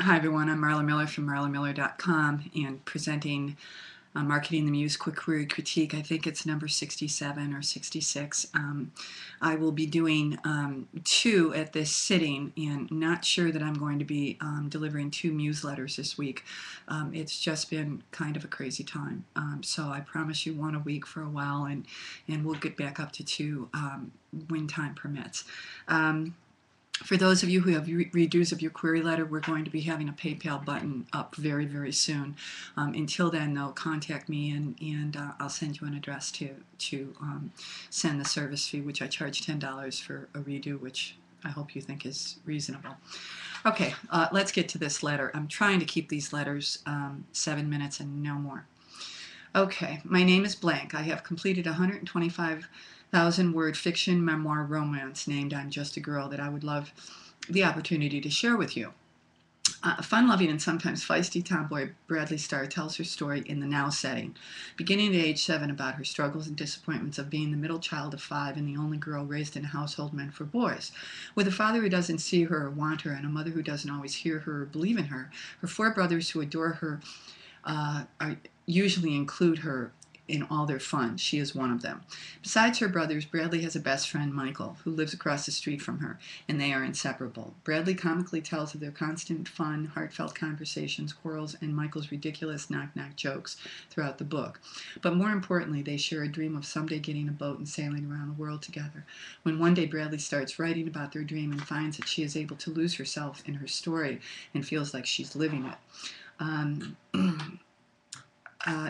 Hi everyone, I'm Marla Miller from marlamiller.com and presenting Marketing the Muse Quick Query Critique. I think it's number 67 or 66. I will be doing two at this sitting, and not sure that I'm going to be delivering two Muse letters this week. It's just been kind of a crazy time. So I promise you one a week for a while, and we'll get back up to two when time permits. For those of you who have redos of your query letter, we're going to be having a PayPal button up very, very soon. Until then, though, contact me and I'll send you an address to send the service fee, which I charge $10 for a redo, which I hope you think is reasonable. Okay, let's get to this letter. I'm trying to keep these letters 7 minutes and no more. Okay, my name is blank. I have completed 125,000-word fiction memoir romance named I'm Just a Girl that I would love the opportunity to share with you. Fun-loving and sometimes feisty tomboy Bradley Starr tells her story in the now setting, beginning at age 7 about her struggles and disappointments of being the middle child of 5 and the only girl raised in a household meant for boys. With a father who doesn't see her or want her and a mother who doesn't always hear her or believe in her, her 4 brothers who adore her usually include her in all their fun. She is one of them. Besides her brothers, Bradley has a best friend, Michael, who lives across the street from her, and they are inseparable. Bradley comically tells of their constant fun, heartfelt conversations, quarrels, and Michael's ridiculous knock-knock jokes throughout the book. But more importantly, they share a dream of someday getting a boat and sailing around the world together. When one day Bradley starts writing about their dream and finds that she is able to lose herself in her story and feels like she's living it.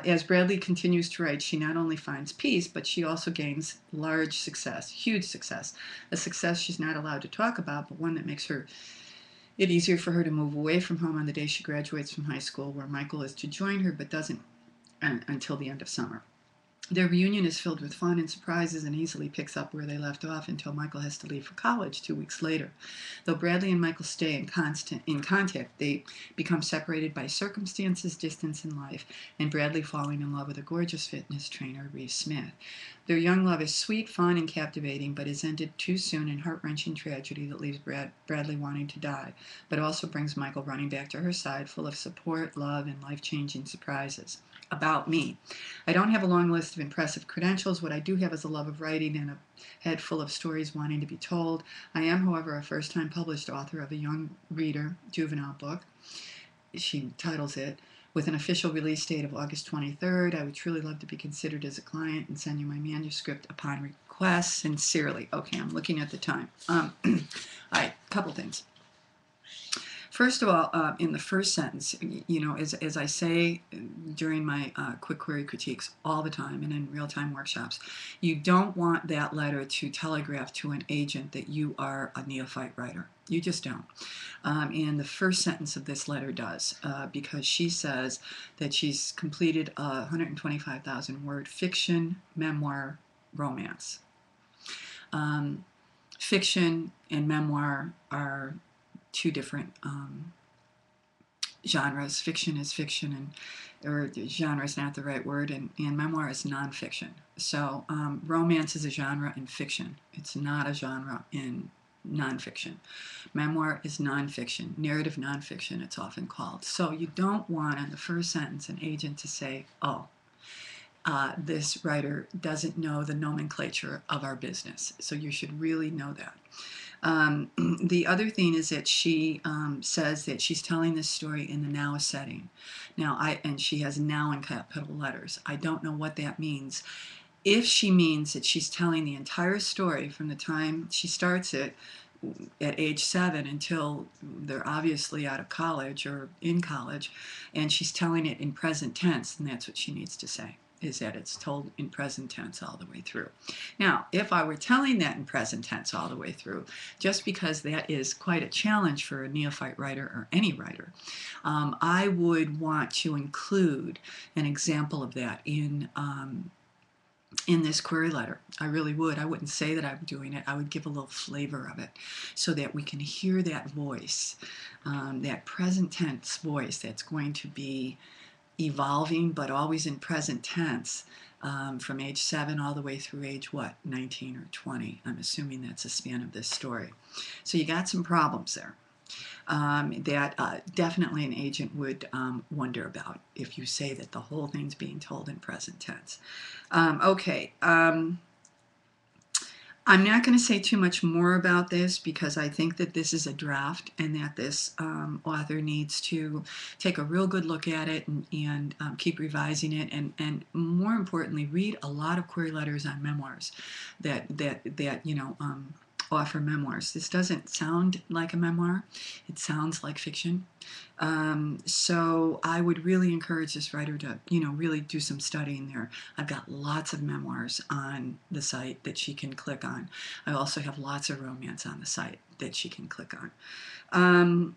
As Bradley continues to write, she not only finds peace, but she also gains large success, huge success, a success she's not allowed to talk about, but one that makes it easier for her to move away from home on the day she graduates from high school, where Michael is to join her, but doesn't until the end of summer. Their reunion is filled with fun and surprises and easily picks up where they left off until Michael has to leave for college 2 weeks later. Though Bradley and Michael stay in contact, they become separated by circumstances, distance, and life, and Bradley falling in love with a gorgeous fitness trainer, Reese Smith. Their young love is sweet, fun, and captivating, but is ended too soon in heart-wrenching tragedy that leaves Bradley wanting to die, but also brings Michael running back to her side, full of support, love, and life-changing surprises. About me. I don't have a long list of impressive credentials. What I do have is a love of writing and a head full of stories wanting to be told. I am, however, a first-time published author of a young reader juvenile book. She titles it, with an official release date of August 23rd. I would truly love to be considered as a client and send you my manuscript upon request. Sincerely. Okay, I'm looking at the time. All right, couple things. First of all, in the first sentence, as I say during my quick query critiques all the time and in real-time workshops, you don't want that letter to telegraph to an agent that you are a neophyte writer. You just don't. And the first sentence of this letter does, because she says that she's completed a 125,000-word fiction memoir romance. Fiction and memoir are two different genres. Fiction is fiction, or genre is not the right word, and memoir is nonfiction. So romance is a genre in fiction. It's not a genre in nonfiction. Memoir is nonfiction, narrative nonfiction it's often called. So you don't want in the first sentence an agent to say, oh, this writer doesn't know the nomenclature of our business. So you should really know that. The other thing is that she says that she's telling this story in the now setting. Now, and she has now in capital letters. I don't know what that means. If she means that she's telling the entire story from the time she starts it at age 7 until they're obviously out of college or in college, and she's telling it in present tense, then that's what she needs to say, is that it's told in present tense all the way through. Now, if I were telling that in present tense all the way through, just because that is quite a challenge for a neophyte writer or any writer, I would want to include an example of that in this query letter. I really would. I wouldn't say that I'm doing it. I would give a little flavor of it so that we can hear that voice, that present tense voice that's going to be evolving, but always in present tense, from age 7 all the way through age, 19 or 20. I'm assuming that's the span of this story. So you got some problems there. that definitely an agent would wonder about if you say that the whole thing's being told in present tense. Okay. I'm not going to say too much more about this because I think that this is a draft and that this author needs to take a real good look at it and keep revising it, and more importantly, read a lot of query letters on memoirs that offer memoirs. This doesn't sound like a memoir. It sounds like fiction. So I would really encourage this writer to, really do some studying there. I've got lots of memoirs on the site that she can click on. I also have lots of romance on the site that she can click on.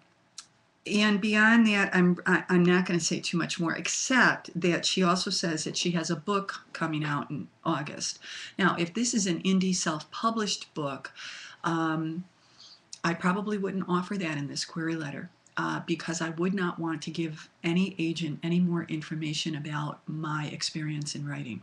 And beyond that, I'm not going to say too much more, except that she also says that she has a book coming out in August. Now, if this is an indie self-published book, I probably wouldn't offer that in this query letter. Because I would not want to give any agent any more information about my experience in writing.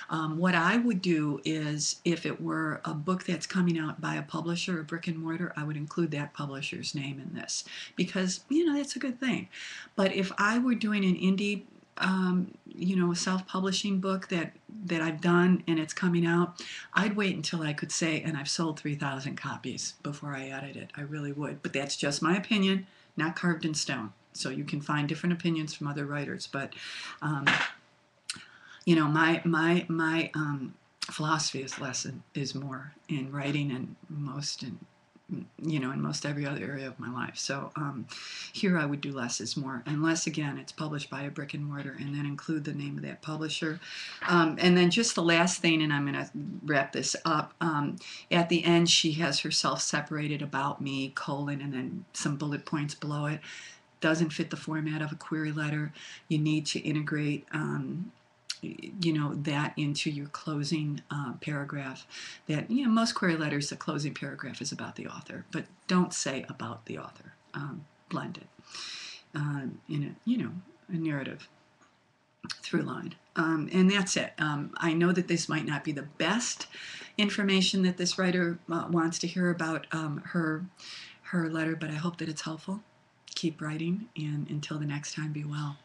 What I would do is, if it were a book that's coming out by a publisher, a brick and mortar, I would include that publisher's name in this, because, that's a good thing. But if I were doing an indie a self-publishing book that I've done and it's coming out, I'd wait until I could say, and I've sold 3,000 copies before I edit it. I really would. But that's just my opinion, not carved in stone. So you can find different opinions from other writers. But, my philosophy is less is more in writing and in most every other area of my life. So here I would do less is more, unless, again, it's published by a brick and mortar, and then include the name of that publisher. And then just the last thing, and I'm going to wrap this up. At the end, she has herself separated about me, colon, and then some bullet points below it. Doesn't fit the format of a query letter. You need to integrate that into your closing paragraph. That, most query letters, the closing paragraph is about the author, but don't say about the author. Blend it in a narrative through line. And that's it. I know that this might not be the best information that this writer wants to hear about her letter, but I hope that it's helpful. Keep writing, and until the next time, be well.